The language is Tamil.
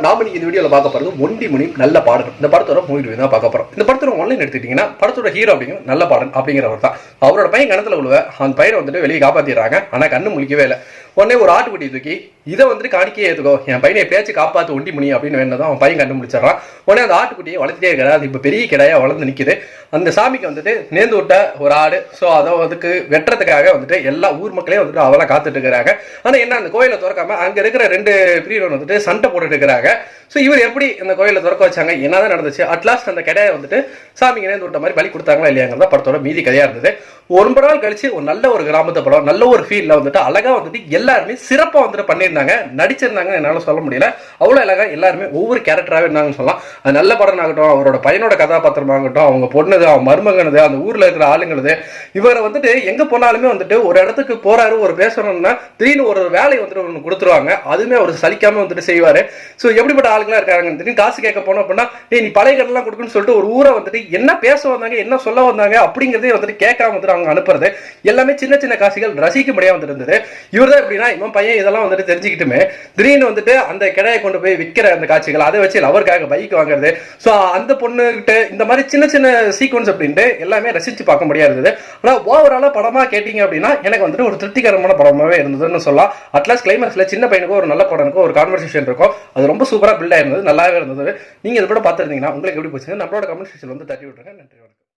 நாம இந்த வீடியோல பார்க்க போறது ஒண்டி மணி நல்ல பாடல். இந்த படத்தோட மூவி ரிவ்யூ தான் பார்க்க போறோம். இந்த படத்தோட ஒன்லைன் எடுத்துட்டீங்கன்னா படத்தோட ஹீரோ அப்படிங்கிற நல்ல பாடல் அப்படிங்கிறவர் தான். அவரோட பையன் கிணத்துல விழுவ அந்த பையனை வந்துட்டு வெளியே காப்பாத்திடுறாங்க. ஆனா கண்ணு முழிக்கவே இல்லை. உடனே ஒரு ஆட்டுக்குட்டி தூக்கி இதை வந்துட்டு காணிக்கையே ஏற்றுக்கோ, என் பையனை எப்படியாச்சும் காப்பாற்று ஒண்டி மணி அப்படின்னு வேணதான் அவன் பையன் கண்டுபிடிச்சிடறான். உடனே அந்த ஆட்டுக்குட்டியை வளர்த்துட்டே இருக்கிறா. அது இப்போ பெரிய கிடாயா வளர்ந்து நிற்குது. அந்த சாமிக்கு வந்துட்டு நேர்ந்து விட்ட ஒரு ஆடு. ஸோ அதை அதுக்கு வெட்டுறதுக்காக வந்துட்டு எல்லா ஊர் மக்களையும் வந்துட்டு அவெல்லாம் காத்துட்டு இருக்கிறாங்க. ஆனால் என்ன அந்த கோயிலை திறக்காம அங்கே இருக்கிற 2 பிரிவினர் வந்துட்டு சண்டை போட்டுட்டு இருக்கிறாங்க. ஸோ இவர் எப்படி இந்த கோயிலை திறக்க வச்சாங்க, என்னதான் நடந்துச்சு, அட்லாஸ்ட் அந்த கடையை வந்துட்டு சாமிக்கு நேர்ந்து விட்ட மாதிரி பலி கொடுத்தாங்களா இல்லையாங்கிறத படத்தோட மீதி கதையா இருந்தது. ரொம்ப நாள் கழிச்சு ஒரு நல்ல ஒரு கிராமத்தை படம், நல்ல ஒரு ஃபீல்ல வந்துட்டு அழகா வந்துட்டு எல்லாருமே சிறப்பா வந்துட்டு பண்ணியிருந்தாங்க, நடிச்சிருந்தாங்க. என்னால சொல்ல முடியல, அவ்வளவு அழகா எல்லாருமே ஒவ்வொரு கேரக்டராகவே இருந்தாங்கன்னு சொல்லலாம். அது நல்ல படம் ஆகட்டும், அவரோட பையனோட கதாபாத்திரமாகட்டும், அவங்க பொண்ணுது, அவன் மருமகனது, அந்த ஊர்ல இருக்கிற ஆளுங்களது, இவரை வந்துட்டு எங்க போனாலுமே வந்துட்டு ஒரு இடத்துக்கு போறாரு, ஒரு பேசணும்னா திடீர்னு ஒரு வேலையை வந்துட்டு ஒன்று கொடுத்துருவாங்க. அதுவுமே அவர் சலிக்காம வந்துட்டு செய்வாரு. ஸோ எப்படிப்பட்ட ஆளுங்களா இருக்காங்க, திடீர்னு காசு கேட்க போனோம் அப்படின்னா நீ பழைய கடலாம் கொடுக்குன்னு சொல்லிட்டு ஒரு ஊரை வந்துட்டு என்ன பேச வந்தாங்க, என்ன சொல்ல வந்தாங்க அப்படிங்கிறதே வந்துட்டு கேட்காம வந்துட்டு அவங்க அனுப்புறது எல்லாமே சின்ன சின்ன காசுகள் ரசிக்க முடியாம வந்துட்டு இருந்தது. இவர் தான் எப்படின்னா இவன் பையன் இதெல்லாம் வந்துட்டு தெரிஞ்சுக்கிட்டுமே திடீர்னு வந்துட்டு அந்த கிடையை கொண்டு போய் விற்கிற அந்த காட்சிகள், அதை வச்சு அவருக்காக பைக் வாங்குறது, ஸோ அந்த பொண்ணு கிட்ட இந்த மாதிரி சின்ன சின்ன சீக்வன்ஸ் அப்படின்ட்டு எல்லாமே ரசிச்சு பார்க்க முடியாது. ஆனால் ஓவராலா படமா கேட்டீங்க அப்படின்னா எனக்கு வந்துட்டு ஒரு திருப்திகரமான படமாவே இருந்ததுன்னு சொல்லலாம். அட்லாஸ்ட் கிளைமேக்ஸ்ல சின்ன பையனுக்கும் ஒரு நல்ல படனுக்கும் ஒரு கான்வர்சேஷன் இருக்கும். அது ரொம்ப சூப்பரா பில்ட் ஆயிருந்தது, நல்லாவே இருந்தது. நீங்க இதை கூட பார்த்துருந்தீங்கன்னா உங்களுக்கு எப்படி போச்சுங்க நம்மளோட கமெண்ட் செக்ஷன் வந்து தட்டி விட்டுருங்க. நன்றி.